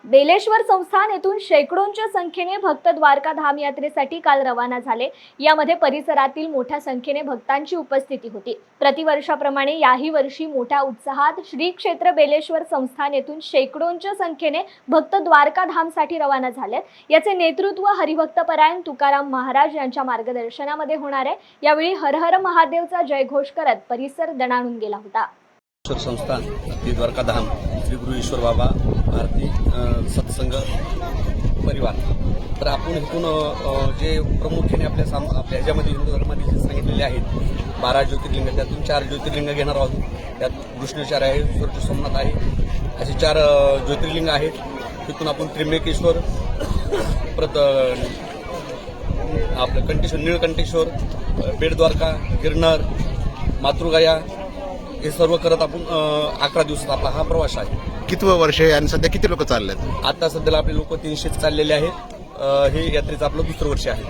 बेलेश्वर संस्थान येथून शेकडोंच्या संख्येने भक्त द्वारका धाम यात्रेसाठी काल रवाना झाले। यामध्ये परिसरातील मोठ्या संख्येने भक्तांची उपस्थिती होती। प्रतिवर्षाप्रमाणे याही वर्षी मोठ्या उत्साहात श्री क्षेत्र बेलेश्वर संस्थान येथून शेकडोंच्या संख्येने भक्त द्वारका धामसाठी रवाना झालेत। याचे नेतृत्व हरिभक्तपरायण तुकाराम महाराज यांच्या मार्गदर्शनामध्ये होणार आहे। यावेळी हर हर महादेवचा जयघोष करत परिसर दणाणून गेला होता। संस्थान श्री द्वारका धाम श्री गुरु ईश्वर बाबा भारती सत्संग परिवार। तर आपण इथून जे प्रामुख्याने आपल्या ह्याच्यामध्ये हिंदू धर्मामध्ये जे सांगितलेले आहेत 12 ज्योतिर्लिंग, त्यातून 4 ज्योतिर्लिंग घेणार आहोत। त्यात कृष्णेश्वर आहे, सूर्य सोमनाथ आहे, असे 4 ज्योतिर्लिंग आहेत। तिथून आपण त्र्यंबकेश्वर, परत आपलं कंटेश्वर, निळकंठेश्वर, बेटद्वारका, गिरनार, मातृगाया हे सर्व करत आपण 11 दिवसात आपला हा प्रवास आहे। कितवं वर्ष आहे आणि सध्या किती लोक चाललेत? आता सध्याला आपले लोक 300 चाललेले आहेत। हे यात्रेचं आपलं दुसरं वर्ष आहे।